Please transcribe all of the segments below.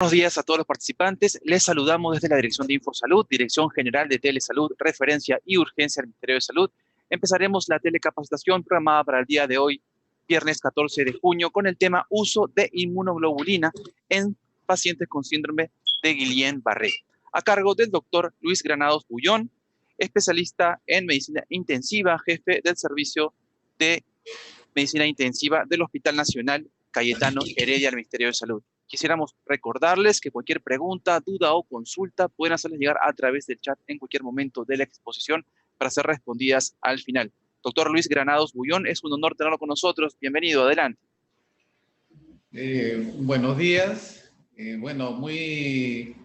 Buenos días a todos los participantes. Les saludamos desde la Dirección de Infosalud, Dirección General de Telesalud, Referencia y Urgencia del Ministerio de Salud. Empezaremos la telecapacitación programada para el día de hoy, viernes 14 de junio, con el tema uso de inmunoglobulina en pacientes con síndrome de Guillain-Barré, a cargo del doctor Luis Granados Bullón, especialista en medicina intensiva, jefe del servicio de medicina intensiva del Hospital Nacional Cayetano Heredia del Ministerio de Salud. Quisiéramos recordarles que cualquier pregunta, duda o consulta pueden hacerles llegar a través del chat en cualquier momento de la exposición para ser respondidas al final. Doctor Luis Granados Bullón, es un honor tenerlo con nosotros. Bienvenido, adelante. Buenos días. Bueno, muy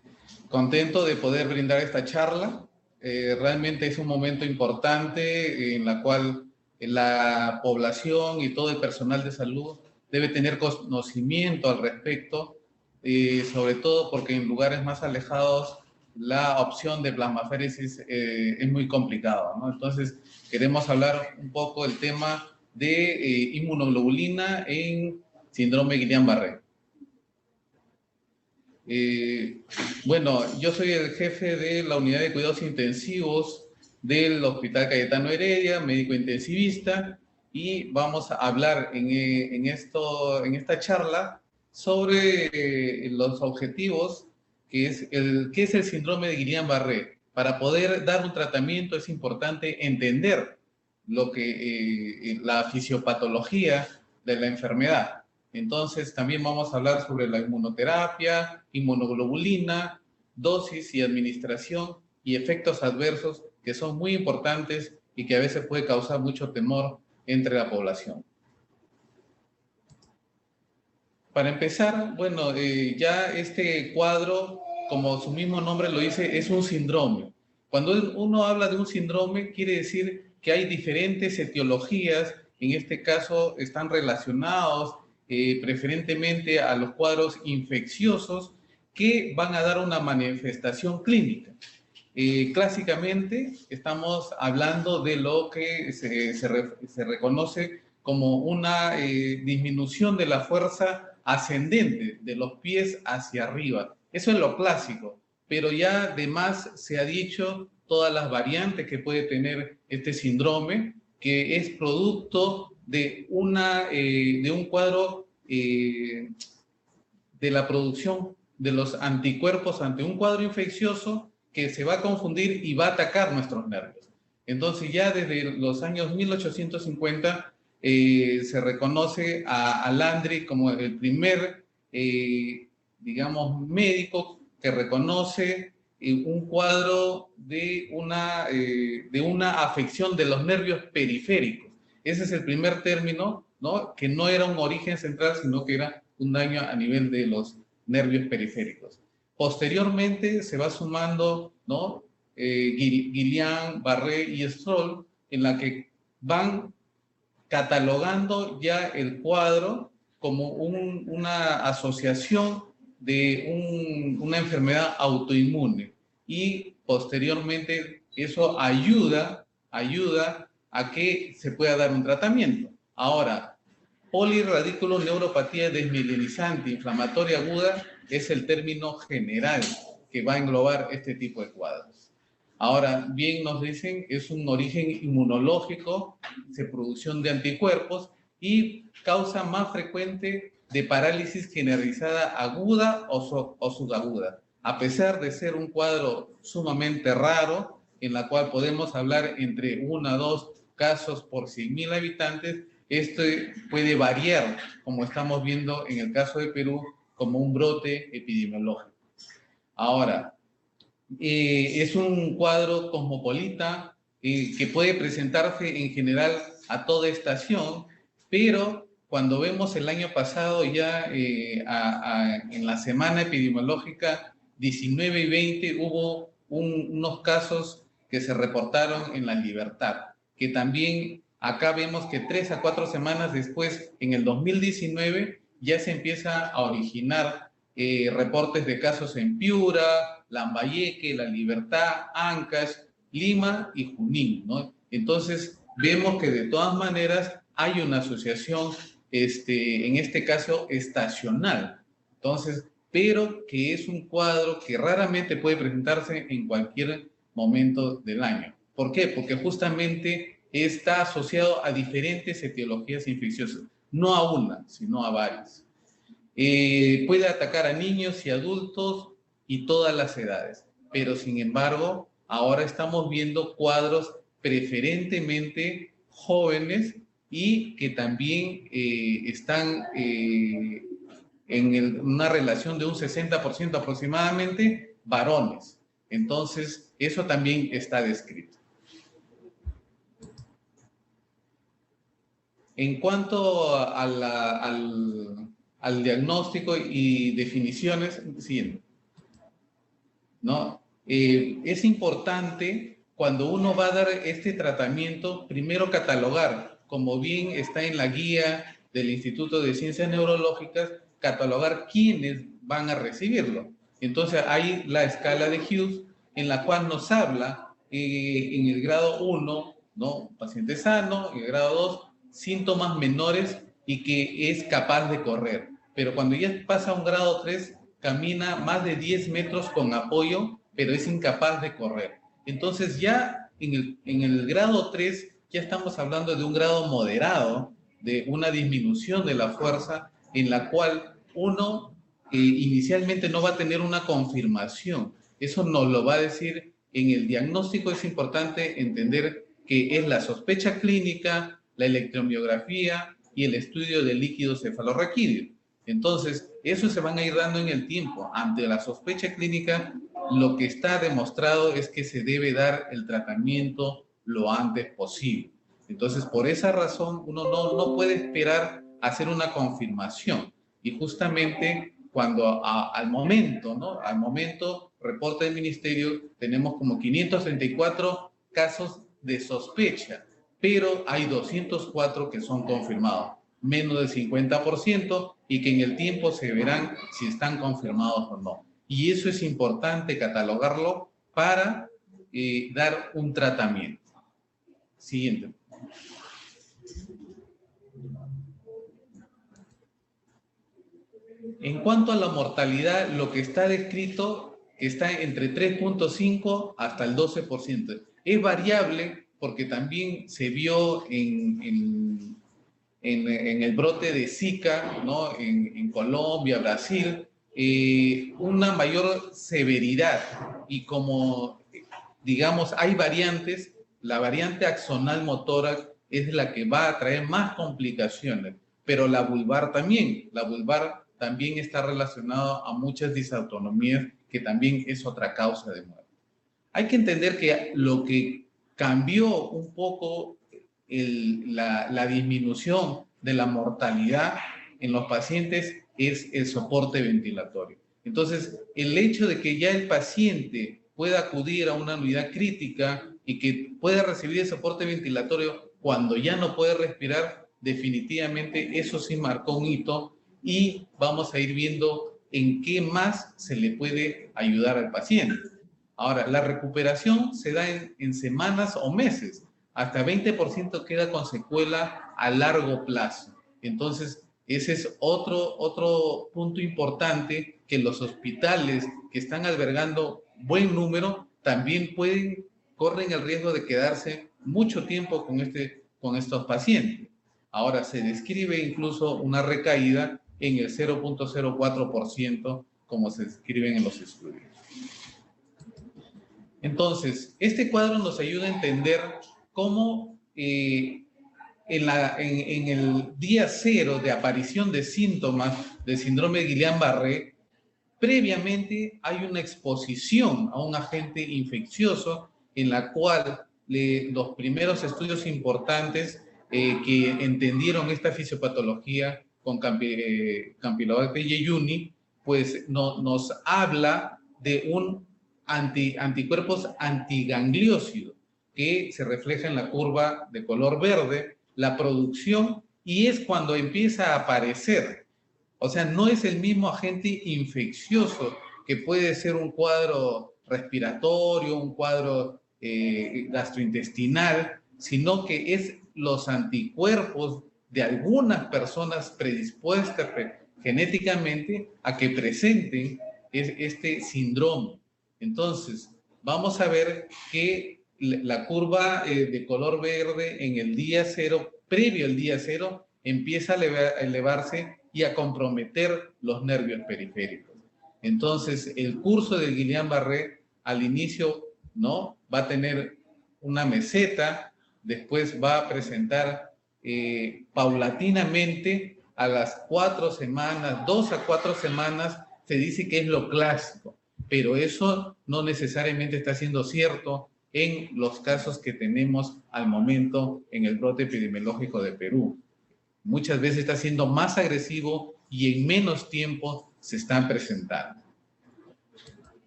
contento de poder brindar esta charla. Realmente es un momento importante en la cual la población y todo el personal de salud debe tener conocimiento al respecto, sobre todo porque en lugares más alejados la opción de plasmaféresis es muy complicada, ¿no? Entonces, queremos hablar un poco del tema de inmunoglobulina en síndrome Guillain-Barré. Bueno, yo soy el jefe de la unidad de cuidados intensivos del Hospital Cayetano Heredia, médico intensivista, y vamos a hablar en esta charla sobre los objetivos, ¿qué es el síndrome de Guillain-Barré? Para poder dar un tratamiento es importante entender la fisiopatología de la enfermedad. Entonces, también vamos a hablar sobre la inmunoterapia, inmunoglobulina, dosis y administración y efectos adversos que son muy importantes y que a veces puede causar mucho temor entre la población. Para empezar, bueno, ya este cuadro, como su mismo nombre lo dice, es un síndrome. Cuando uno habla de un síndrome, quiere decir que hay diferentes etiologías, en este caso están relacionados preferentemente a los cuadros infecciosos que van a dar una manifestación clínica. Clásicamente estamos hablando de lo que se reconoce como una disminución de la fuerza ascendente de los pies hacia arriba. Eso es lo clásico, pero ya además se ha dicho todas las variantes que puede tener este síndrome, que es producto de un cuadro de la producción de los anticuerpos ante un cuadro infeccioso que se va a confundir y va a atacar nuestros nervios. Entonces ya desde los años 1850 se reconoce a Landry como el primer, digamos, médico que reconoce un cuadro de una afección de los nervios periféricos. Ese es el primer término, ¿no? Que no era un origen central, sino que era un daño a nivel de los nervios periféricos. Posteriormente se va sumando, ¿no? Guillain, Barré y Stroll, en la que van catalogando ya el cuadro como una asociación de una enfermedad autoinmune, y posteriormente eso ayuda a que se pueda dar un tratamiento. Ahora, polirradiculoneuropatía desmielinizante inflamatoria aguda es el término general que va a englobar este tipo de cuadros. Ahora, bien nos dicen, es un origen inmunológico, de producción de anticuerpos y causa más frecuente de parálisis generalizada aguda o subaguda. A pesar de ser un cuadro sumamente raro, en la cual podemos hablar entre 1 a 2 casos por 100.000 habitantes, esto puede variar, como estamos viendo en el caso de Perú, como un brote epidemiológico. Ahora, es un cuadro cosmopolita que puede presentarse en general a toda estación, pero cuando vemos el año pasado ya en la semana epidemiológica 19 y 20 hubo unos casos que se reportaron en La Libertad, que también acá vemos que 3 a 4 semanas después, en el 2019, ya se empieza a originar reportes de casos en Piura, Lambayeque, La Libertad, Ancash, Lima y Junín, ¿no? Entonces, vemos que de todas maneras hay una asociación, en este caso, estacional. Entonces, pero que es un cuadro que raramente puede presentarse en cualquier momento del año. ¿Por qué? Porque justamente está asociado a diferentes etiologías infecciosas, no a una, sino a varias. Puede atacar a niños y adultos y todas las edades, pero sin embargo, ahora estamos viendo cuadros preferentemente jóvenes y que también están en una relación de un 60% aproximadamente varones. Entonces, eso también está descrito. En cuanto al diagnóstico y definiciones, siguiente, ¿no? Es importante cuando uno va a dar este tratamiento, primero catalogar, como bien está en la guía del Instituto de Ciencias Neurológicas, catalogar quiénes van a recibirlo. Entonces hay la escala de Hughes en la cual nos habla en el grado 1, ¿no? Paciente sano, en el grado 2, síntomas menores y que es capaz de correr. Pero cuando ya pasa a un grado 3, camina más de 10 metros con apoyo, pero es incapaz de correr. Entonces ya en el grado 3 ya estamos hablando de un grado moderado, de una disminución de la fuerza en la cual uno inicialmente no va a tener una confirmación. Eso nos lo va a decir en el diagnóstico. Es importante entender que es la sospecha clínica, la electromiografía y el estudio del líquido cefalorraquídeo. Entonces, eso se van a ir dando en el tiempo. Ante la sospecha clínica, lo que está demostrado es que se debe dar el tratamiento lo antes posible. Entonces, por esa razón, uno no puede esperar a hacer una confirmación. Y justamente cuando al momento, ¿no? Al momento, reporta el ministerio, tenemos como 534 casos de sospecha, pero hay 204 que son confirmados, menos del 50%, y que en el tiempo se verán si están confirmados o no. Y eso es importante catalogarlo para dar un tratamiento. Siguiente. En cuanto a la mortalidad, lo que está descrito está entre 3.5 hasta el 12%. Es variable porque también se vio en el brote de Zika, ¿no? En Colombia, Brasil, una mayor severidad. Y como, digamos, hay variantes, la variante axonal motora es la que va a traer más complicaciones, pero la vulvar también. La vulvar también está relacionada a muchas disautonomías, que también es otra causa de muerte. Hay que entender que lo que cambió un poco la disminución de la mortalidad en los pacientes es el soporte ventilatorio. Entonces, el hecho de que ya el paciente pueda acudir a una unidad crítica y que pueda recibir el soporte ventilatorio cuando ya no puede respirar, definitivamente eso sí marcó un hito, y vamos a ir viendo en qué más se le puede ayudar al paciente. Ahora, la recuperación se da en semanas o meses. Hasta 20% queda con secuela a largo plazo. Entonces, ese es otro punto importante, que los hospitales que están albergando buen número también corren el riesgo de quedarse mucho tiempo con estos pacientes. Ahora, se describe incluso una recaída en el 0.04%, como se describen en los estudios. Entonces, este cuadro nos ayuda a entender cómo en el día cero de aparición de síntomas del síndrome de Guillain-Barré, previamente hay una exposición a un agente infeccioso en la cual los primeros estudios importantes que entendieron esta fisiopatología con Campylobacter jejuni, pues nos habla de un anticuerpos antigangliósidos que se refleja en la curva de color verde, la producción, y es cuando empieza a aparecer. O sea, no es el mismo agente infeccioso que puede ser un cuadro respiratorio, un cuadro gastrointestinal, sino que es los anticuerpos de algunas personas predispuestas genéticamente a que presenten este síndrome. Entonces, vamos a ver que la curva de color verde en el día cero, previo al día cero, empieza a elevarse y a comprometer los nervios periféricos. Entonces, el curso del Guillain-Barré al inicio, ¿no?, va a tener una meseta, después va a presentar paulatinamente a las 4 semanas, 2 a 4 semanas, se dice que es lo clásico, pero eso no necesariamente está siendo cierto en los casos que tenemos al momento en el brote epidemiológico de Perú. Muchas veces está siendo más agresivo y en menos tiempo se están presentando.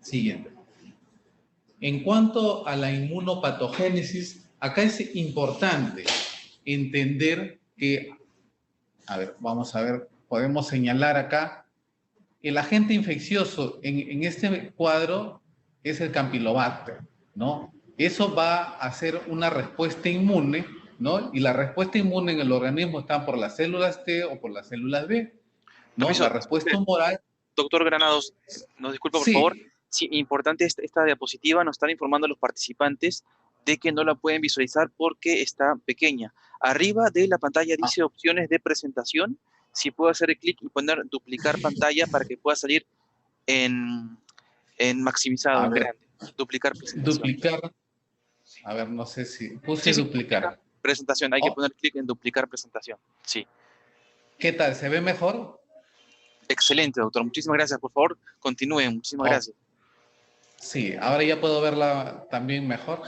Siguiente. En cuanto a la inmunopatogénesis, acá es importante entender que, a ver, vamos a ver, podemos señalar acá, el agente infeccioso en este cuadro es el Campylobacter, ¿no? Eso va a hacer una respuesta inmune, ¿no? Y la respuesta inmune en el organismo está por las células T o por las células B, ¿no? Permiso, La respuesta tumoral. doctor Granados, nos disculpa por favor. Sí. Sí, importante esta diapositiva, nos están informando a los participantes de que no la pueden visualizar porque está pequeña. Arriba de la pantalla dice opciones de presentación. Si puedo hacer clic y poner duplicar pantalla para que pueda salir en maximizado, en grande. Duplicar presentación. Duplicar. A ver, no sé si puse sí, duplicar. Presentación, hay que poner clic en duplicar presentación. Sí. ¿Qué tal? ¿Se ve mejor? Excelente, doctor. Muchísimas gracias. Por favor, continúen. Muchísimas gracias. Sí, ahora ya puedo verla también mejor.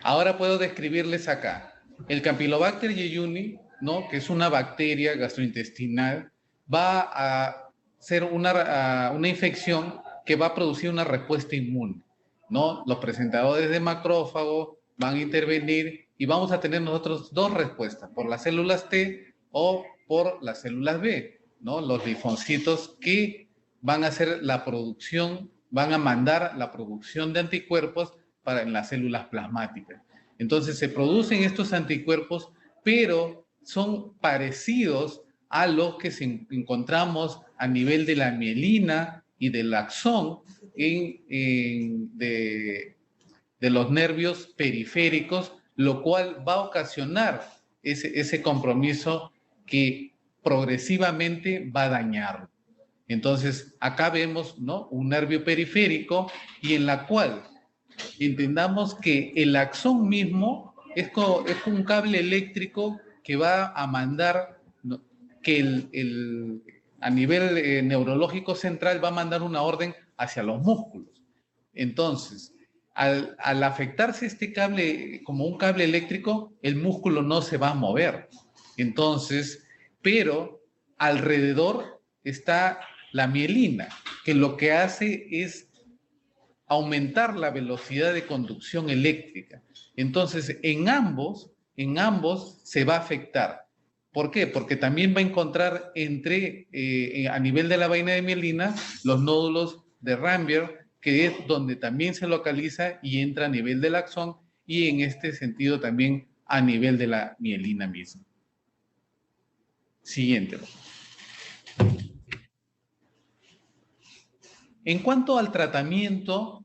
Ahora puedo describirles acá. El Campylobacter jejuni, ¿no?, que es una bacteria gastrointestinal, va a ser una infección que va a producir una respuesta inmune, ¿no? Los presentadores de macrófago van a intervenir y vamos a tener nosotros dos respuestas, por las células T o por las células B, ¿no? Los linfocitos que van a hacer la producción, van a mandar la producción de anticuerpos en las células plasmáticas. Entonces se producen estos anticuerpos, pero son parecidos a los que encontramos a nivel de la mielina y del axón de los nervios periféricos, lo cual va a ocasionar ese compromiso que progresivamente va a dañarlo. Entonces, acá vemos, ¿no?, un nervio periférico y en la cual entendamos que el axón mismo es un cable eléctrico que va a mandar, ¿no?, que a nivel neurológico central va a mandar una orden hacia los músculos. Entonces, al afectarse este cable como un cable eléctrico, el músculo no se va a mover. Entonces, pero alrededor está la mielina, que lo que hace es aumentar la velocidad de conducción eléctrica. Entonces, en ambos se va a afectar. ¿Por qué? Porque también va a encontrar a nivel de la vaina de mielina, los nódulos de Ramberg, que es donde también se localiza y entra a nivel del axón y en este sentido también a nivel de la mielina misma. Siguiente. En cuanto al tratamiento,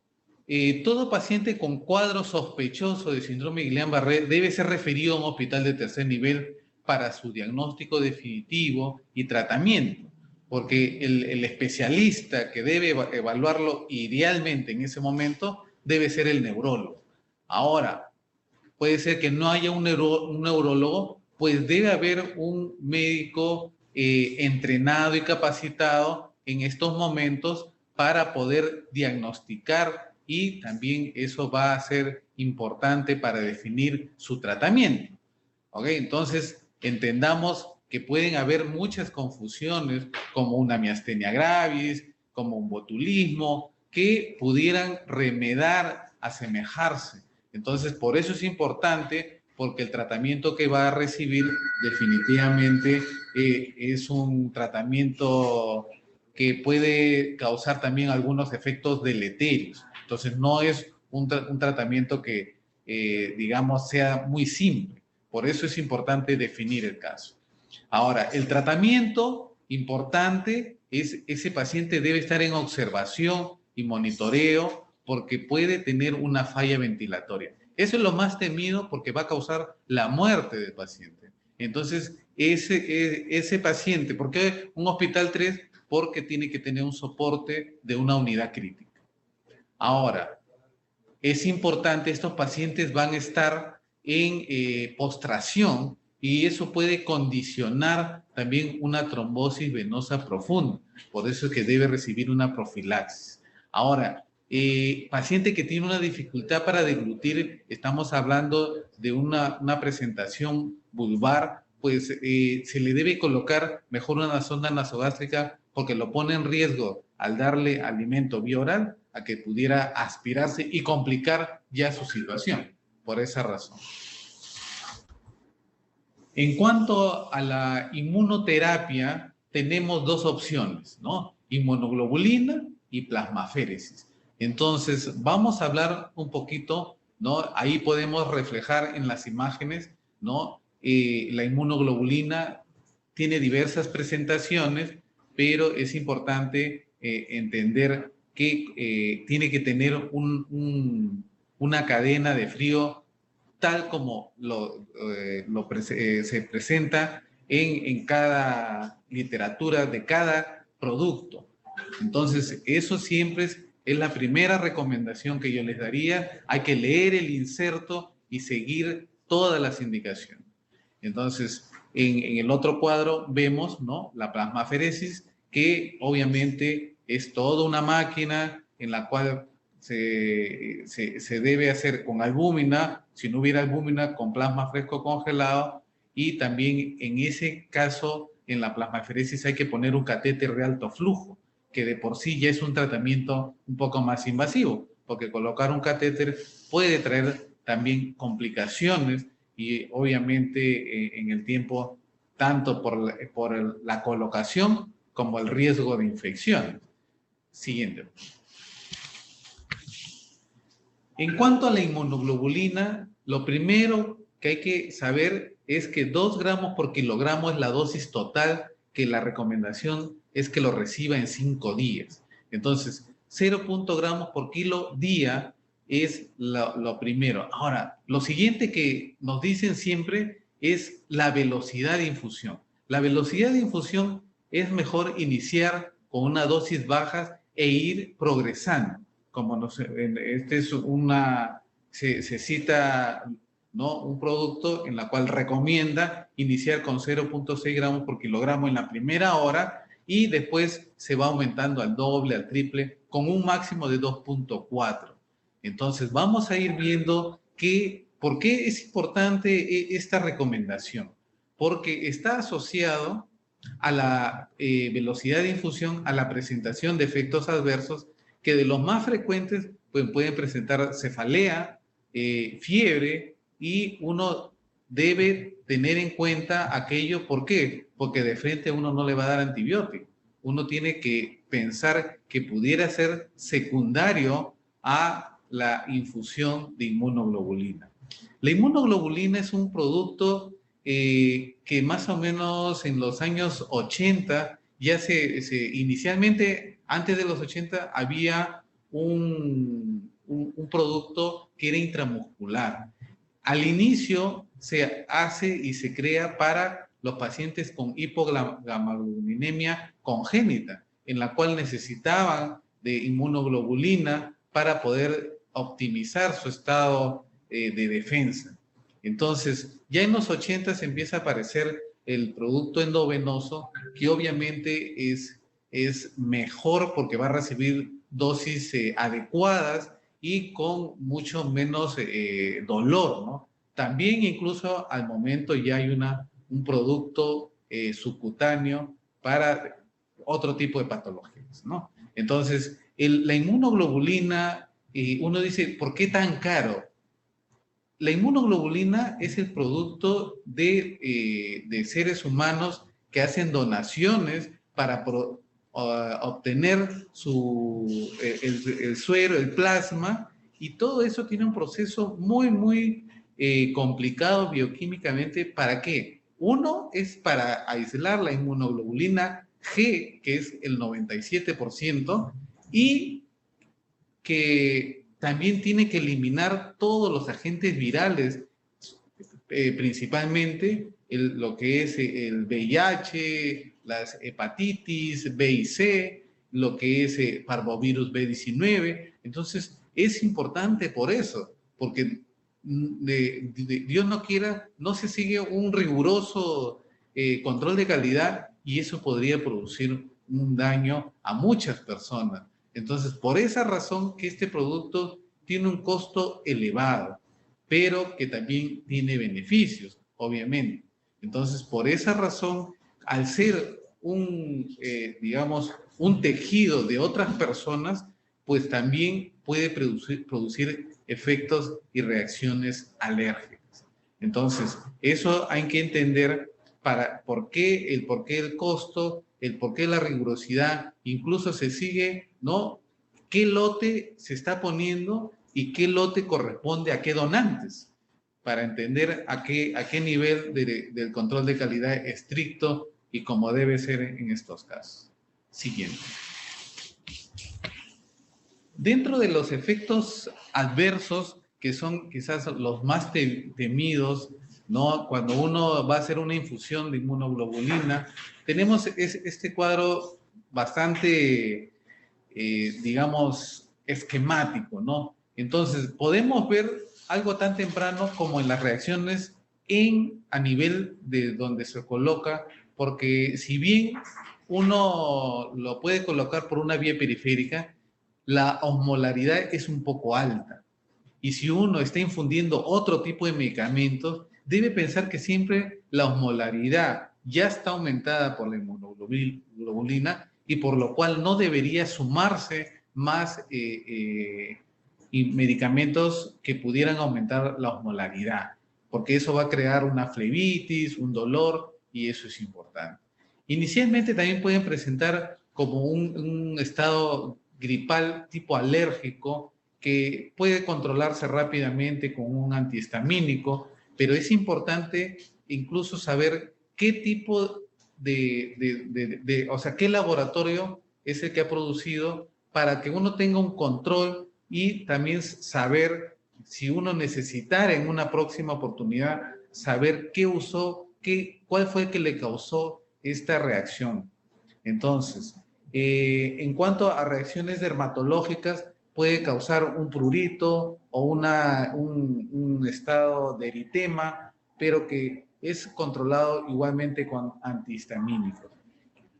todo paciente con cuadro sospechoso de síndrome Guillain-Barré debe ser referido a un hospital de tercer nivel para su diagnóstico definitivo y tratamiento, porque el especialista que debe evaluarlo idealmente en ese momento debe ser el neurólogo. Ahora, puede ser que no haya un neurólogo, pues debe haber un médico entrenado y capacitado en estos momentos para poder diagnosticar y también eso va a ser importante para definir su tratamiento. ¿Ok? Entonces, entendamos que pueden haber muchas confusiones como una miastenia gravis, como un botulismo, que pudieran remedar, asemejarse. Entonces, por eso es importante, porque el tratamiento que va a recibir definitivamente es un tratamiento que puede causar también algunos efectos deleterios. Entonces, no es un tratamiento que, digamos, sea muy simple. Por eso es importante definir el caso. Ahora, el tratamiento importante es ese paciente debe estar en observación y monitoreo porque puede tener una falla ventilatoria. Eso es lo más temido porque va a causar la muerte del paciente. Entonces, ese paciente, ¿por qué un hospital 3? Porque tiene que tener un soporte de una unidad crítica. Ahora, es importante, estos pacientes van a estar en postración y eso puede condicionar también una trombosis venosa profunda. Por eso es que debe recibir una profilaxis. Ahora, paciente que tiene una dificultad para deglutir, estamos hablando de una presentación vulvar, pues se le debe colocar mejor una sonda nasogástrica porque lo pone en riesgo al darle alimento bioral a que pudiera aspirarse y complicar ya su situación, por esa razón. En cuanto a la inmunoterapia, tenemos dos opciones, ¿no? Inmunoglobulina y plasmaféresis. Entonces, vamos a hablar un poquito, ¿no? Ahí podemos reflejar en las imágenes, ¿no? La inmunoglobulina tiene diversas presentaciones, pero es importante entender que tiene que tener una cadena de frío tal como se presenta en cada literatura de cada producto. Entonces, eso siempre es la primera recomendación que yo les daría. Hay que leer el inserto y seguir todas las indicaciones. Entonces, en el otro cuadro vemos, ¿no?, la plasmaféresis, que obviamente es toda una máquina en la cual se debe hacer con albúmina, si no hubiera albúmina, con plasma fresco congelado, y también en ese caso, en la plasmaféresis hay que poner un catéter de alto flujo, que de por sí ya es un tratamiento un poco más invasivo, porque colocar un catéter puede traer también complicaciones y obviamente en el tiempo, tanto por la colocación como el riesgo de infección. Siguiente. En cuanto a la inmunoglobulina, lo primero que hay que saber es que 2 gramos por kilogramo es la dosis total, que la recomendación es que lo reciba en 5 días. Entonces, 0.0 gramos por kilo día es lo primero. Ahora, lo siguiente que nos dicen siempre es la velocidad de infusión. La velocidad de infusión es mejor iniciar con una dosis baja e ir progresando. Como no sé, este es se cita, ¿no?, un producto en la cual recomienda iniciar con 0.6 gramos por kilogramo en la primera hora y después se va aumentando al doble, al triple, con un máximo de 2.4. Entonces vamos a ir viendo por qué es importante esta recomendación. Porque está asociado a la velocidad de infusión, a la presentación de efectos adversos, que de los más frecuentes pues, pueden presentar cefalea, fiebre, y uno debe tener en cuenta aquello. ¿Por qué? Porque de frente uno no le va a dar antibiótico. Uno tiene que pensar que pudiera ser secundario a la infusión de inmunoglobulina. La inmunoglobulina es un producto que más o menos en los años 80 ya inicialmente, antes de los 80, había un producto que era intramuscular. Al inicio se hace y se crea para los pacientes con hipogammaglobulinemia congénita, en la cual necesitaban de inmunoglobulina para poder optimizar su estado de defensa. Entonces, ya en los 80 se empieza a aparecer el producto endovenoso, que obviamente es mejor porque va a recibir dosis adecuadas y con mucho menos dolor, ¿no? También incluso al momento ya hay un producto subcutáneo para otro tipo de patologías, ¿no? Entonces, la inmunoglobulina, uno dice, ¿por qué tan caro? La inmunoglobulina es el producto de seres humanos que hacen donaciones para obtener el suero, el plasma, y todo eso tiene un proceso muy, muy complicado bioquímicamente. ¿Para qué? Uno es para aislar la inmunoglobulina G, que es el 97%, y que también tiene que eliminar todos los agentes virales, principalmente lo que es el VIH, las hepatitis B y C, lo que es parvovirus B19. Entonces, es importante por eso, porque Dios no quiera, no se sigue un riguroso control de calidad y eso podría producir un daño a muchas personas. Entonces, por esa razón que este producto tiene un costo elevado, pero que también tiene beneficios, obviamente. Entonces, por esa razón, al ser digamos, un tejido de otras personas, pues también puede producir efectos y reacciones alérgicas. Entonces, eso hay que entender por qué el costo, el por qué la rigurosidad, incluso se sigue, ¿no? ¿Qué lote se está poniendo y qué lote corresponde a qué donantes? Para entender a qué nivel del control de calidad estricto y como debe ser en estos casos. Siguiente. Dentro de los efectos adversos, que son quizás los más temidos, ¿no? Cuando uno va a hacer una infusión de inmunoglobulina, tenemos este cuadro bastante, digamos, esquemático, ¿no? Entonces, podemos ver algo tan temprano como en las reacciones a nivel de donde se coloca, porque si bien uno lo puede colocar por una vía periférica, la osmolaridad es un poco alta. Y si uno está infundiendo otro tipo de medicamentos, debe pensar que siempre la osmolaridad ya está aumentada por la inmunoglobulina y por lo cual no debería sumarse más medicamentos que pudieran aumentar la osmolaridad, porque eso va a crear una flebitis, un dolor, y eso es importante. Inicialmente también pueden presentar como un estado gripal tipo alérgico que puede controlarse rápidamente con un antihistamínico, pero es importante incluso saber qué tipo o sea, qué laboratorio es el que ha producido para que uno tenga un control y también saber si uno necesitara en una próxima oportunidad saber qué usó, cuál fue el que le causó esta reacción. Entonces, en cuanto a reacciones dermatológicas, puede causar un prurito o un estado de eritema, pero que es controlado igualmente con antihistamínicos.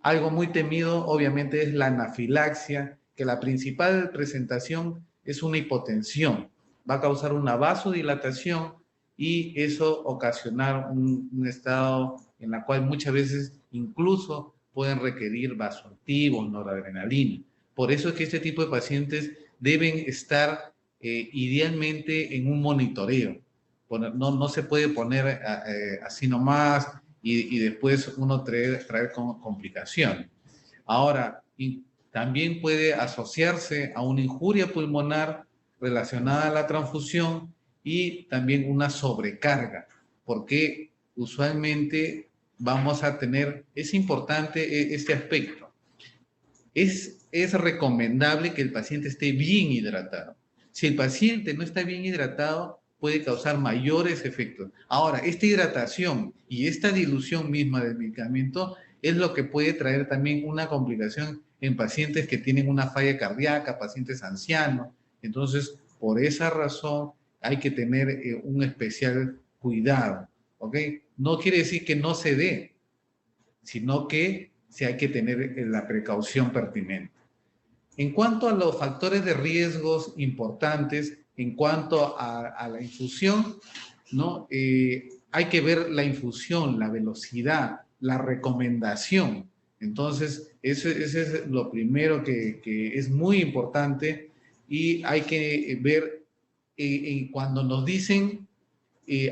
Algo muy temido, obviamente, es la anafilaxia, que la principal presentación es una hipotensión. Va a causar una vasodilatación y eso ocasionar un estado en el cual muchas veces incluso pueden requerir vasoactivos, noradrenalina. Por eso es que este tipo de pacientes deben estar idealmente en un monitoreo. No se puede poner así nomás y después uno traer complicaciones. Ahora, también puede asociarse a una injuria pulmonar relacionada a la transfusión y también una sobrecarga, porque usualmente vamos a tener, es importante este aspecto. Es recomendable que el paciente esté bien hidratado. Si el paciente no está bien hidratado, puede causar mayores efectos. Ahora, esta hidratación y esta dilución misma del medicamento es lo que puede traer también una complicación en pacientes que tienen una falla cardíaca, pacientes ancianos. Entonces, por esa razón hay que tener un especial cuidado, ¿ok? No quiere decir que no se dé, sino que sí hay que tener la precaución pertinente. En cuanto a los factores de riesgos importantes, en cuanto a la infusión, ¿no? Hay que ver la infusión, la velocidad, la recomendación. Entonces, ese es lo primero que es muy importante y hay que ver cuando nos dicen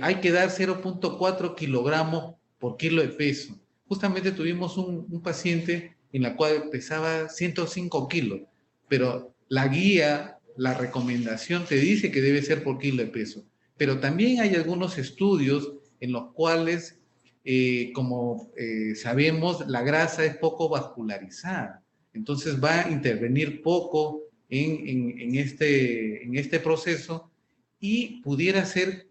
hay que dar 0.4 kilogramos por kilo de peso. Justamente tuvimos un paciente en la cual pesaba 105 kilos, pero la guía, la recomendación te dice que debe ser por kilo de peso. Pero también hay algunos estudios en los cuales como sabemos, la grasa es poco vascularizada, entonces va a intervenir poco en este proceso y pudiera ser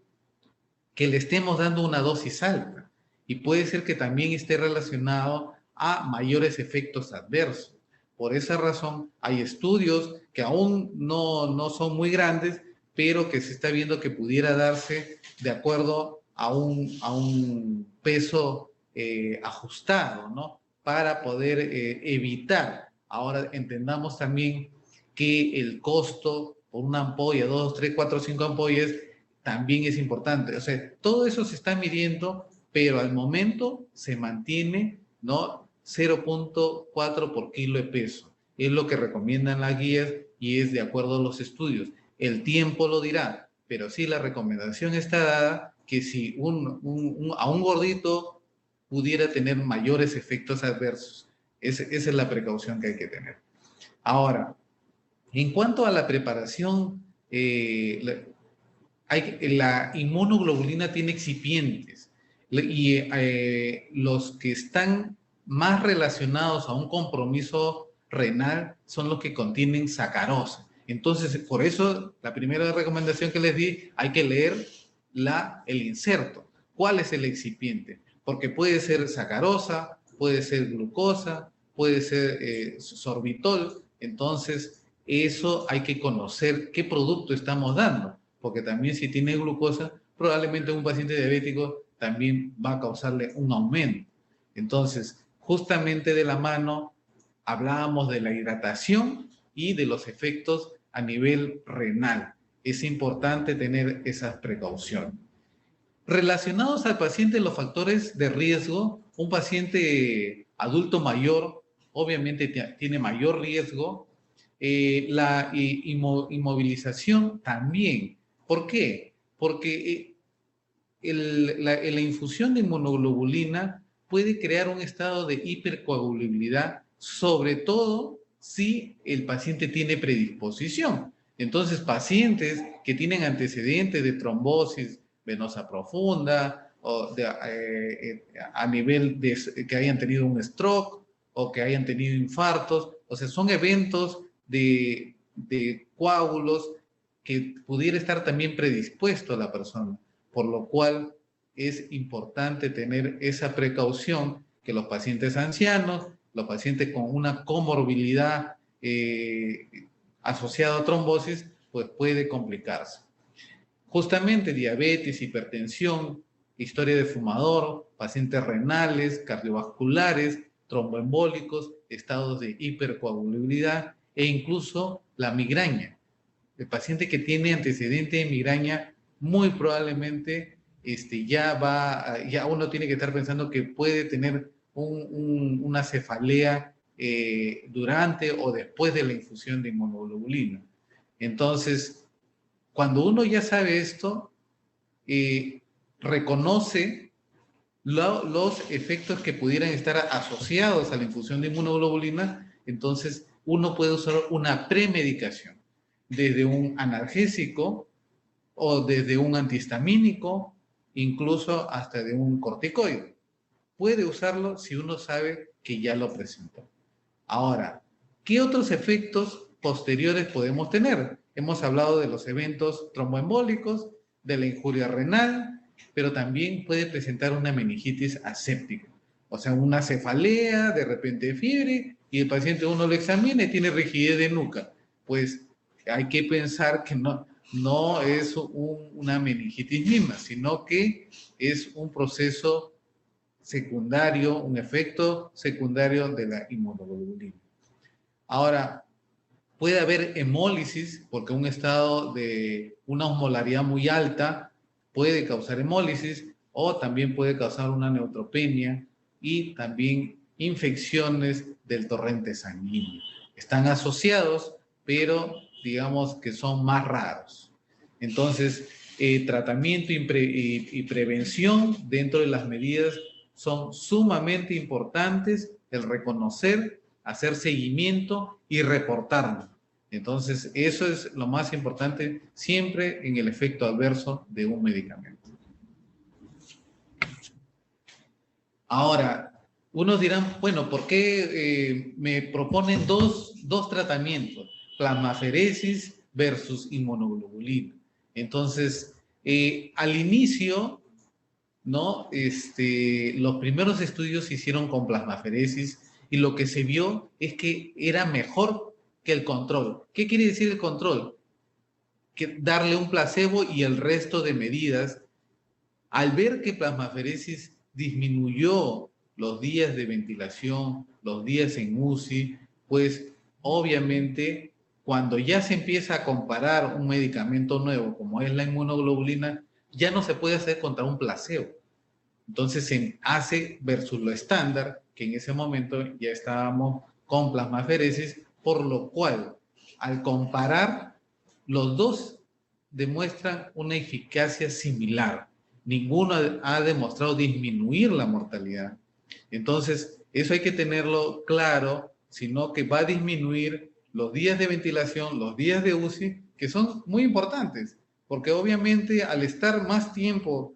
que le estemos dando una dosis alta y puede ser que también esté relacionado a mayores efectos adversos. Por esa razón, hay estudios que aún no son muy grandes, pero que se está viendo que pudiera darse de acuerdo a un peso ajustado, ¿no? Para poder evitar. Ahora entendamos también que el costo por una ampolla, 2, 3, 4, 5 ampollas, también es importante. O sea, todo eso se está midiendo, pero al momento se mantiene, ¿no? 0.4 por kilo de peso. Es lo que recomiendan las guías y es de acuerdo a los estudios. El tiempo lo dirá, pero sí la recomendación está dada que si a un gordito pudiera tener mayores efectos adversos. Esa es la precaución que hay que tener. Ahora, en cuanto a la preparación, la inmunoglobulina tiene excipientes y los que están más relacionados a un compromiso renal son los que contienen sacarosa. Entonces, por eso, la primera recomendación que les di, hay que leer el inserto. ¿Cuál es el excipiente? Porque puede ser sacarosa, puede ser glucosa, puede ser sorbitol. Entonces, eso hay que conocer qué producto estamos dando, porque también si tiene glucosa, probablemente un paciente diabético también va a causarle un aumento. Entonces, justamente de la mano hablábamos de la hidratación y de los efectos a nivel renal. Es importante tener esas precauciones. Relacionados al paciente, los factores de riesgo, un paciente adulto mayor obviamente tiene mayor riesgo, la inmovilización también. ¿Por qué? Porque la infusión de inmunoglobulina puede crear un estado de hipercoagulabilidad, sobre todo si el paciente tiene predisposición. Entonces, pacientes que tienen antecedentes de trombosis venosa profunda o a nivel de que hayan tenido un stroke o que hayan tenido infartos, o sea, son eventos de coágulos que pudiera estar también predispuesto a la persona, por lo cual es importante tener esa precaución que los pacientes ancianos, los pacientes con una comorbilidad asociada a trombosis, pues puede complicarse. Justamente diabetes, hipertensión, historia de fumador, pacientes renales, cardiovasculares, tromboembólicos, estados de hipercoagulabilidad e incluso la migraña. El paciente que tiene antecedente de migraña muy probablemente ya uno tiene que estar pensando que puede tener una cefalea durante o después de la infusión de inmunoglobulina. Entonces, cuando uno ya sabe esto, reconoce los efectos que pudieran estar asociados a la infusión de inmunoglobulina, entonces uno puede usar una premedicación, desde un analgésico o desde un antihistamínico, incluso hasta de un corticoide. Puede usarlo si uno sabe que ya lo presentó. Ahora, ¿qué otros efectos posteriores podemos tener? Hemos hablado de los eventos tromboembólicos, de la injuria renal, pero también puede presentar una meningitis aséptica, o sea, una cefalea, de repente fiebre, y el paciente uno lo examina y tiene rigidez de nuca. Pues hay que pensar que no es una meningitis misma, sino que es un proceso secundario, un efecto secundario de la inmunoglobulina. Ahora, puede haber hemólisis, porque un estado de una osmolaridad muy alta puede causar hemólisis, o también puede causar una neutropenia y también infecciones del torrente sanguíneo. Están asociados, pero digamos que son más raros. Entonces, tratamiento y prevención dentro de las medidas son sumamente importantes, el reconocer, hacer seguimiento y reportarlo. Entonces, eso es lo más importante siempre en el efecto adverso de un medicamento. Ahora, unos dirán, bueno, ¿por qué me proponen dos tratamientos? Plasmaferesis versus inmunoglobulina. Entonces, al inicio, ¿no? Los primeros estudios se hicieron con plasmaferesis y lo que se vio es que era mejor que el control. ¿Qué quiere decir el control? Que darle un placebo y el resto de medidas. Al ver que plasmaferesis disminuyó los días de ventilación, los días en UCI, pues obviamente cuando ya se empieza a comparar un medicamento nuevo como es la inmunoglobulina, ya no se puede hacer contra un placebo. Entonces se hace versus lo estándar, que en ese momento ya estábamos con plasmaferesis, por lo cual al comparar los dos demuestran una eficacia similar. Ninguno ha demostrado disminuir la mortalidad. Entonces, eso hay que tenerlo claro, sino que va a disminuir los días de ventilación, los días de UCI, que son muy importantes, porque obviamente al estar más tiempo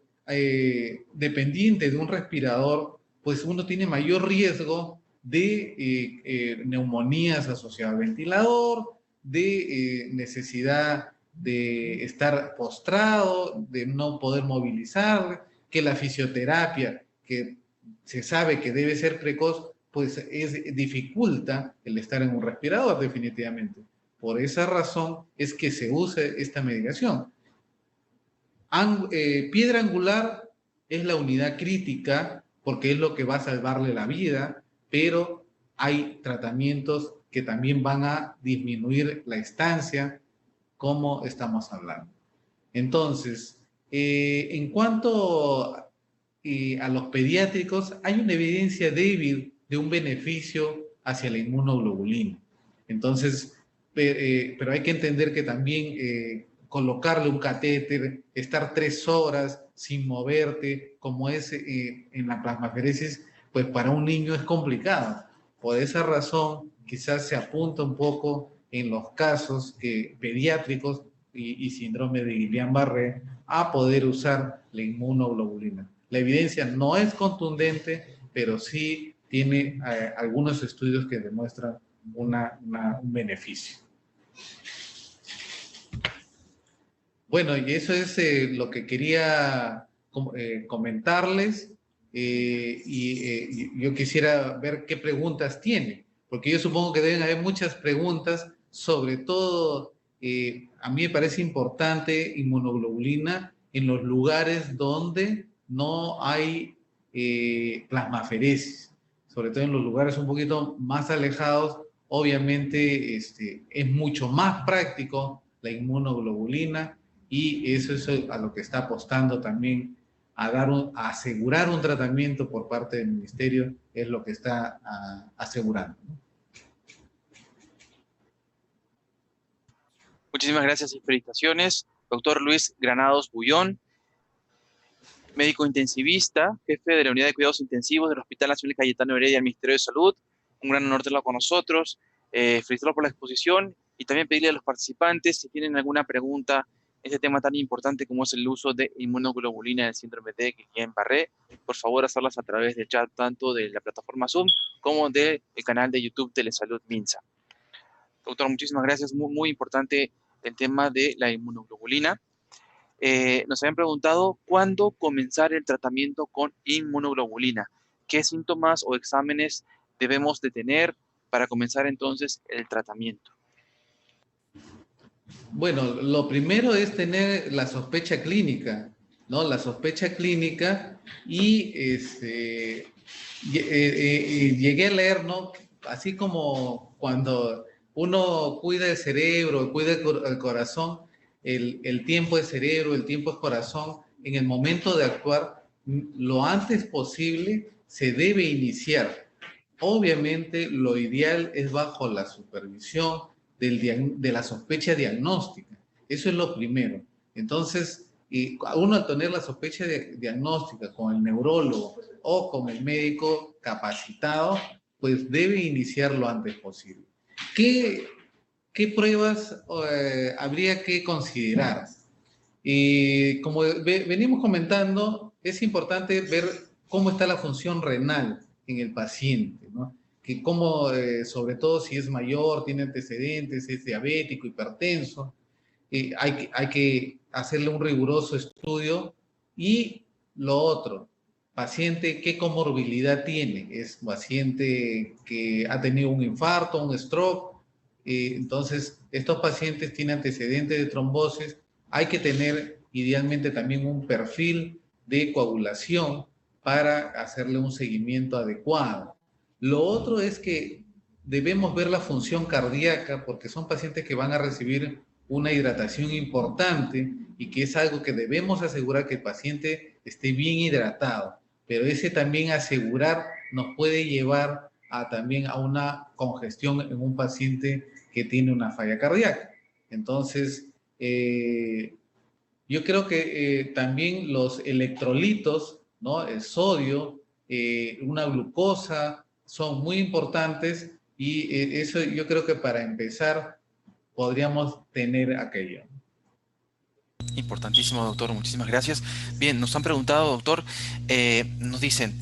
dependiente de un respirador, pues uno tiene mayor riesgo de neumonías asociadas al ventilador, de necesidad de estar postrado, de no poder movilizar, que la fisioterapia, que se sabe que debe ser precoz, pues dificulta el estar en un respirador definitivamente. Por esa razón es que se usa esta medicación. Piedra angular es la unidad crítica porque es lo que va a salvarle la vida, pero hay tratamientos que también van a disminuir la estancia, como estamos hablando. Entonces, en cuanto a los pediátricos, hay una evidencia débil de un beneficio hacia la inmunoglobulina. Entonces, pero hay que entender que también colocarle un catéter, estar 3 horas sin moverte, como es en la plasmaferesis, pues para un niño es complicado. Por esa razón, quizás se apunta un poco en los casos pediátricos y síndrome de Guillain-Barré a poder usar la inmunoglobulina. La evidencia no es contundente, pero sí tiene algunos estudios que demuestran un beneficio. Bueno, y eso es lo que quería comentarles y yo quisiera ver qué preguntas tiene, porque yo supongo que deben haber muchas preguntas, sobre todo a mí me parece importante inmunoglobulina en los lugares donde no hay plasmaferesis, sobre todo en los lugares un poquito más alejados, obviamente es mucho más práctico la inmunoglobulina y eso es a lo que está apostando también a asegurar un tratamiento por parte del ministerio, es lo que está asegurando. Muchísimas gracias y felicitaciones. Doctor Luis Granados Bullón, médico intensivista, jefe de la Unidad de Cuidados Intensivos del Hospital Nacional Cayetano Heredia del Ministerio de Salud. Un gran honor tenerlo con nosotros. Felicitarlo por la exposición y también pedirle a los participantes si tienen alguna pregunta en este tema tan importante como es el uso de inmunoglobulina en el síndrome de Guillain-Barré. Por favor, hacerlas a través del chat tanto de la plataforma Zoom como del canal de YouTube Telesalud Minsa. Doctor, muchísimas gracias. Muy importante el tema de la inmunoglobulina. Nos habían preguntado cuándo comenzar el tratamiento con inmunoglobulina. ¿Qué síntomas o exámenes debemos de tener para comenzar entonces el tratamiento? Bueno, lo primero es tener la sospecha clínica, ¿no? La sospecha clínica y llegué a leer, ¿no? Así como cuando uno cuida el cerebro, cuida el corazón, el tiempo es cerebro, el tiempo es corazón, en el momento de actuar, lo antes posible se debe iniciar. Obviamente, lo ideal es bajo la supervisión de la sospecha diagnóstica. Eso es lo primero. Entonces, uno al tener la sospecha diagnóstica con el neurólogo o con el médico capacitado, pues debe iniciar lo antes posible. ¿Qué pruebas habría que considerar? Como venimos comentando, es importante ver cómo está la función renal en el paciente, ¿no? Que cómo, sobre todo si es mayor, tiene antecedentes, es diabético, hipertenso, hay que hacerle un riguroso estudio. Y lo otro, paciente, ¿qué comorbilidad tiene? Es paciente que ha tenido un infarto, un stroke. Entonces, estos pacientes tienen antecedentes de trombosis. Hay que tener idealmente también un perfil de coagulación para hacerle un seguimiento adecuado. Lo otro es que debemos ver la función cardíaca porque son pacientes que van a recibir una hidratación importante y que es algo que debemos asegurar que el paciente esté bien hidratado. Pero ese también asegurar nos puede llevar también a una congestión en un paciente que tiene una falla cardíaca. Entonces, yo creo que también los electrolitos, ¿no? El sodio, una glucosa, son muy importantes y eso yo creo que para empezar podríamos tener aquello. Importantísimo, doctor. Muchísimas gracias. Bien, nos han preguntado, doctor, nos dicen,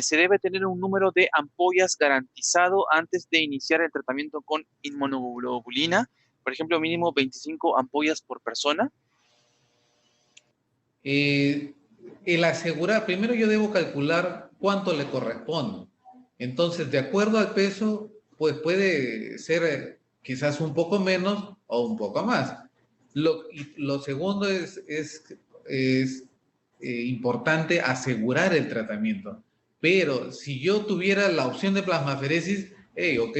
¿se debe tener un número de ampollas garantizado antes de iniciar el tratamiento con inmunoglobulina? Por ejemplo, mínimo 25 ampollas por persona. El asegurar, primero yo debo calcular cuánto le corresponde. Entonces, de acuerdo al peso, pues puede ser quizás un poco menos o un poco más. Lo segundo es importante asegurar el tratamiento. Pero si yo tuviera la opción de plasmaferesis, hey, ok,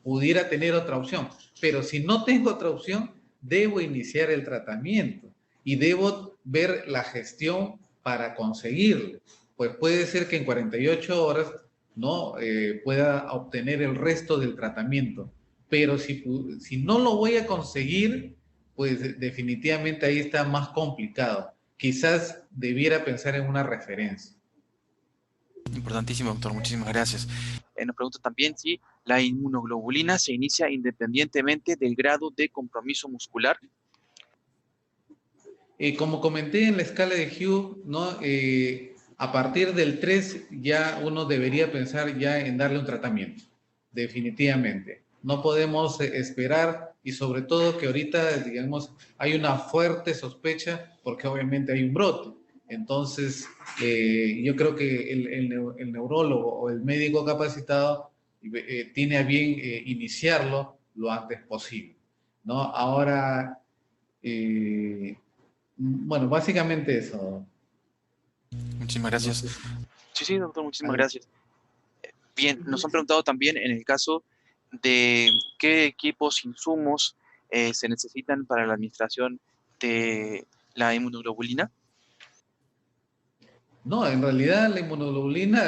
pudiera tener otra opción. Pero si no tengo otra opción, debo iniciar el tratamiento y debo ver la gestión para conseguirlo. Pues puede ser que en 48 horas no pueda obtener el resto del tratamiento. Pero si no lo voy a conseguir, pues definitivamente ahí está más complicado. Quizás debiera pensar en una referencia. Importantísimo, doctor. Muchísimas gracias. Nos pregunta también si la inmunoglobulina se inicia independientemente del grado de compromiso muscular. Como comenté en la escala de Hugh, ¿no? A partir del 3 ya uno debería pensar ya en darle un tratamiento, definitivamente. No podemos esperar y sobre todo que ahorita, digamos, hay una fuerte sospecha porque obviamente hay un brote. Entonces, yo creo que el neurólogo o el médico capacitado tiene a bien iniciarlo lo antes posible, ¿no? Ahora, bueno, básicamente eso. Muchísimas No gracias. sé. Sí, sí, doctor, muchísimas Al- gracias. Bien, nos han preguntado también en el caso de qué equipos, insumos se necesitan para la administración de la inmunoglobulina. No, en realidad la inmunoglobulina,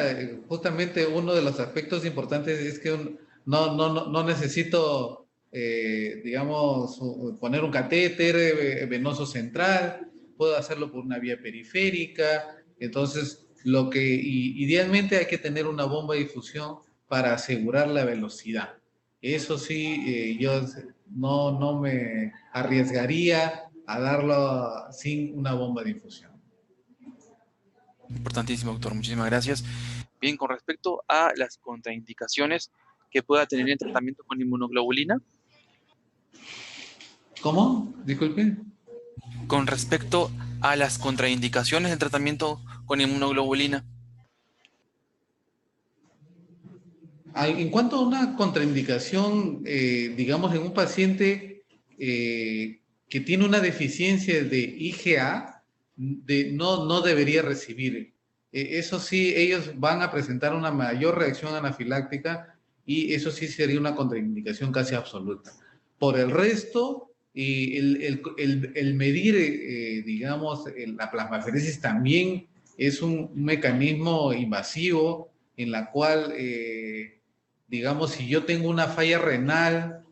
justamente uno de los aspectos importantes es que no necesito, digamos, poner un catéter venoso central, puedo hacerlo por una vía periférica. Entonces, idealmente hay que tener una bomba de difusión para asegurar la velocidad. Eso sí, yo no me arriesgaría a darlo sin una bomba de infusión. Importantísimo, doctor, muchísimas gracias. Bien, con respecto a las contraindicaciones que pueda tener el tratamiento con inmunoglobulina, ¿Cómo? Disculpe. con respecto a las contraindicaciones del tratamiento con inmunoglobulina. En cuanto a una contraindicación, digamos, en un paciente que tiene una deficiencia de IgA, no debería recibir. Eso sí, ellos van a presentar una mayor reacción anafiláctica y eso sí sería una contraindicación casi absoluta. Por el resto, el medir, digamos, la plasmaferesis también es un mecanismo invasivo en la cual digamos, si yo tengo una falla renal,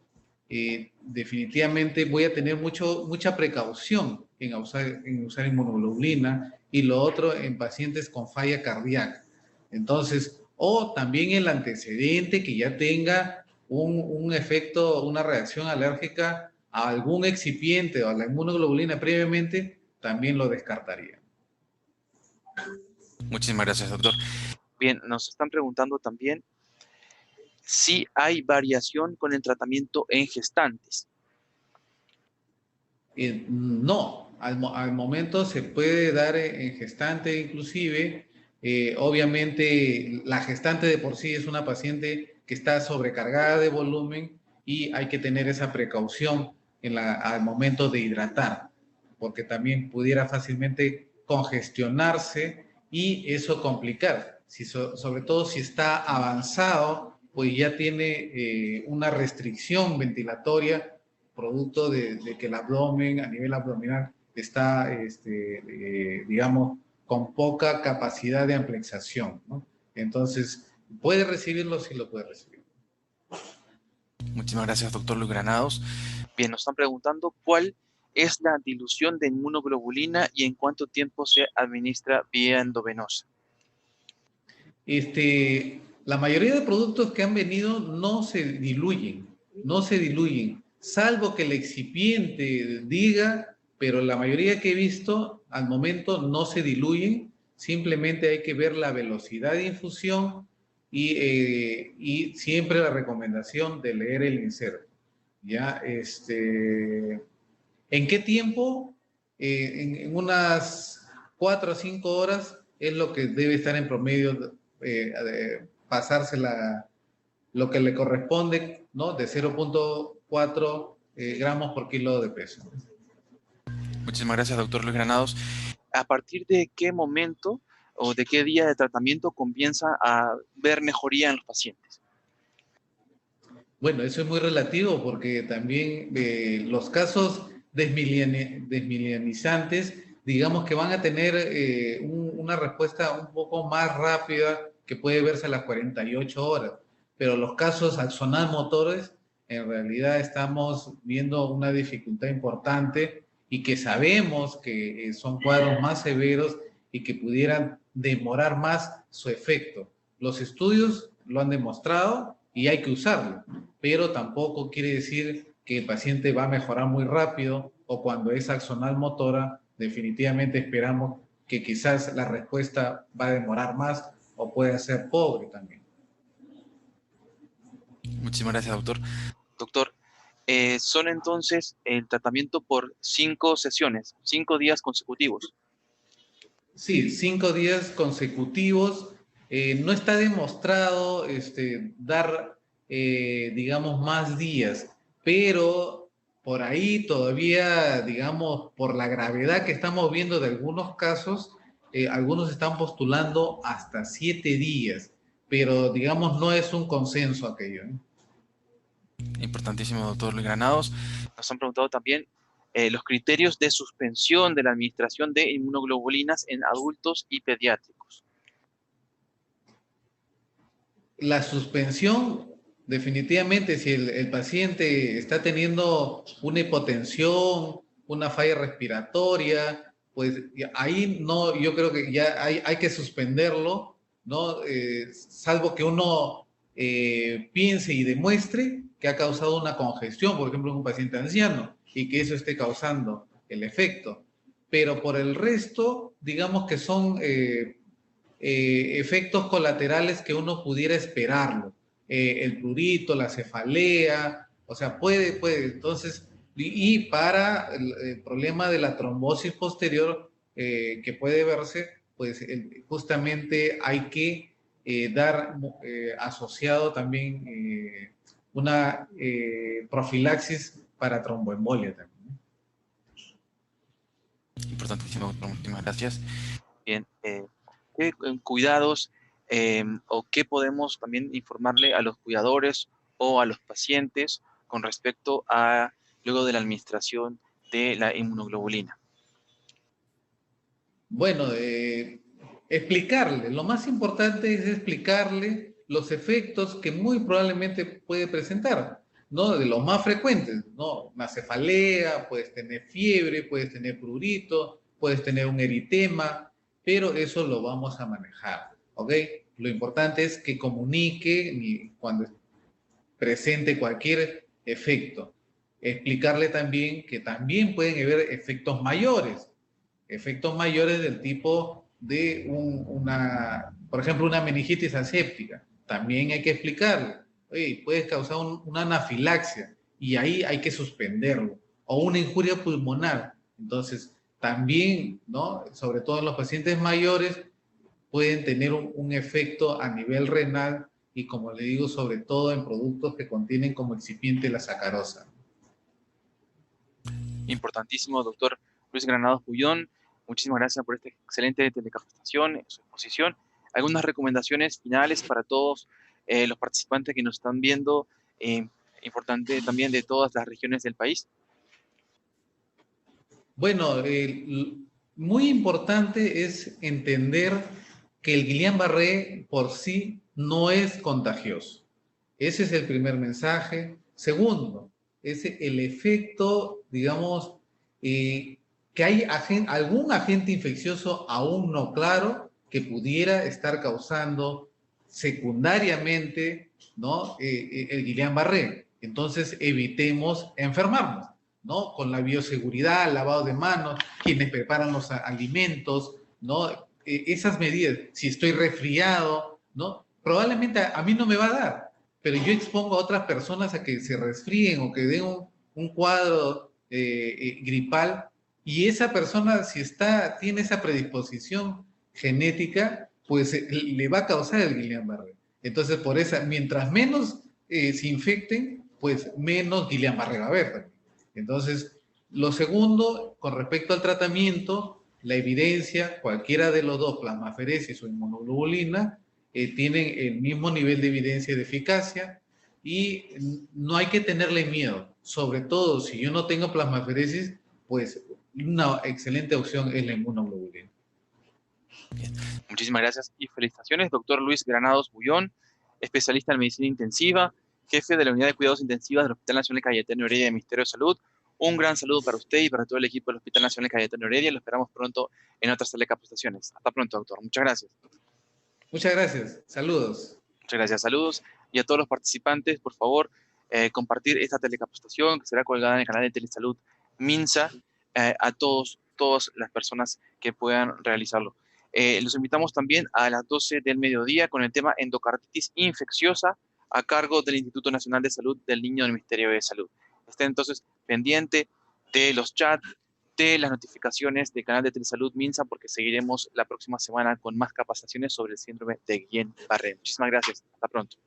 definitivamente voy a tener mucha precaución en usar inmunoglobulina y lo otro en pacientes con falla cardíaca. Entonces, o también el antecedente que ya tenga un efecto, una reacción alérgica a algún excipiente o a la inmunoglobulina previamente, también lo descartaría. Muchísimas gracias, doctor. Bien, nos están preguntando también si hay variación con el tratamiento en gestantes. No, al momento se puede dar en gestante inclusive. Obviamente la gestante de por sí es una paciente que está sobrecargada de volumen y hay que tener esa precaución al momento de hidratar, porque también pudiera fácilmente congestionarse y eso complicar. Sobre todo si está avanzado, pues ya tiene una restricción ventilatoria producto de que el abdomen, a nivel abdominal, está, digamos, con poca capacidad de amplexación, ¿no? Entonces, ¿puede recibirlo? Sí lo puede recibir. Muchísimas gracias, doctor Luis Granados. Bien, nos están preguntando cuál es la dilución de inmunoglobulina y en cuánto tiempo se administra vía endovenosa. La mayoría de productos que han venido no se diluyen, salvo que el excipiente diga, pero la mayoría que he visto al momento no se diluyen, simplemente hay que ver la velocidad de infusión y siempre la recomendación de leer el inserto. ¿Ya? ¿En qué tiempo? En unas 4 o 5 horas es lo que debe estar en promedio, pasarse lo que le corresponde, ¿no? De 0.4 gramos por kilo de peso. Muchísimas gracias, doctor Luis Granados. ¿A partir de qué momento o de qué día de tratamiento comienza a ver mejoría en los pacientes? Bueno, eso es muy relativo porque también los casos desmielinizantes, digamos que van a tener una respuesta un poco más rápida que puede verse a las 48 horas, pero los casos axonal motores, en realidad estamos viendo una dificultad importante y que sabemos que son cuadros más severos y que pudieran demorar más su efecto. Los estudios lo han demostrado y hay que usarlo, pero tampoco quiere decir que el paciente va a mejorar muy rápido o cuando es axonal motora, definitivamente esperamos que quizás la respuesta va a demorar más o puede ser pobre también. Muchísimas gracias, doctor. Doctor, son entonces el tratamiento por 5 sesiones, 5 días consecutivos. Sí, 5 días consecutivos. No está demostrado dar, digamos, más días, pero por ahí todavía, digamos, por la gravedad que estamos viendo de algunos casos, algunos están postulando hasta 7 días, pero digamos, no es un consenso aquello, ¿eh? Importantísimo, doctor Luis Granados. Nos han preguntado también los criterios de suspensión de la administración de inmunoglobulinas en adultos y pediátricos. La suspensión, definitivamente, si el paciente está teniendo una hipotensión, una falla respiratoria, pues ahí no, yo creo que ya hay que suspenderlo, ¿no? Salvo que uno piense y demuestre que ha causado una congestión, por ejemplo, en un paciente anciano, y que eso esté causando el efecto. Pero por el resto, digamos que son efectos colaterales que uno pudiera esperarlo. El prurito, la cefalea, o sea, puede. Entonces, y para el problema de la trombosis posterior que puede verse, pues justamente hay que dar asociado también una profilaxis para tromboembolia también. Importantísimo, doctor. Muchísimas gracias. Bien, ¿qué cuidados o qué podemos también informarle a los cuidadores o a los pacientes con respecto a luego de la administración de la inmunoglobulina? Bueno, explicarle, lo más importante es explicarle los efectos que muy probablemente puede presentar, ¿no? De los más frecuentes, ¿no? Una cefalea, puedes tener fiebre, puedes tener prurito, puedes tener un eritema, pero eso lo vamos a manejar, ¿ok? Lo importante es que comunique cuando presente cualquier efecto. Explicarle también que también pueden haber efectos mayores del tipo de por ejemplo, una meningitis aséptica. También hay que explicarle, oye, puede causar una anafilaxia y ahí hay que suspenderlo. O una injuria pulmonar. Entonces, también, ¿no? Sobre todo en los pacientes mayores, pueden tener un efecto a nivel renal y, como le digo, sobre todo en productos que contienen como excipiente la sacarosa. Importantísimo, doctor Luis Granados Bullón. Muchísimas gracias por esta excelente telecapacitación, su exposición. Algunas recomendaciones finales para todos los participantes que nos están viendo, importante también de todas las regiones del país. Bueno, muy importante es entender que el Guillain-Barré por sí no es contagioso. Ese es el primer mensaje. Segundo, es el efecto, digamos, que hay algún agente infeccioso aún no claro que pudiera estar causando secundariamente, ¿no? El Guillain-Barré. Entonces, evitemos enfermarnos, ¿no? Con la bioseguridad, lavado de manos, quienes preparan los alimentos, ¿no? Esas medidas, si estoy resfriado, ¿no? Probablemente a mí no me va a dar, pero yo expongo a otras personas a que se resfríen o que den un cuadro gripal, y esa persona, si tiene esa predisposición genética, pues le va a causar el Guillain-Barré. Entonces, por esa, mientras menos se infecten, pues menos Guillain-Barré va a haber también. Entonces, lo segundo, con respecto al tratamiento, la evidencia, cualquiera de los dos, plasmaferesis o inmunoglobulina, tienen el mismo nivel de evidencia de eficacia y no hay que tenerle miedo. Sobre todo, si yo no tengo plasmaferesis, pues una excelente opción es la inmunoglobulina. Bien. Muchísimas gracias y felicitaciones, doctor Luis Granados Bullón, especialista en medicina intensiva, jefe de la unidad de cuidados intensivos del Hospital Nacional Cayetano Heredia del Ministerio de Salud. Un gran saludo para usted y para todo el equipo del Hospital Nacional Cayetano Heredia. Lo esperamos pronto en otras telecapacitaciones. Hasta pronto, doctor. Muchas gracias. Muchas gracias. Saludos. Muchas gracias. Saludos. Y a todos los participantes, por favor, compartir esta telecapacitación que será colgada en el canal de Telesalud Minsa a todas las personas que puedan realizarlo. Los invitamos también a las 12 del mediodía con el tema endocarditis infecciosa a cargo del Instituto Nacional de Salud del Niño del Ministerio de Salud. Estén entonces pendiente de los chats, de las notificaciones del canal de Telesalud Minsa, porque seguiremos la próxima semana con más capacitaciones sobre el síndrome de Guillain-Barré. Muchísimas gracias. Hasta pronto.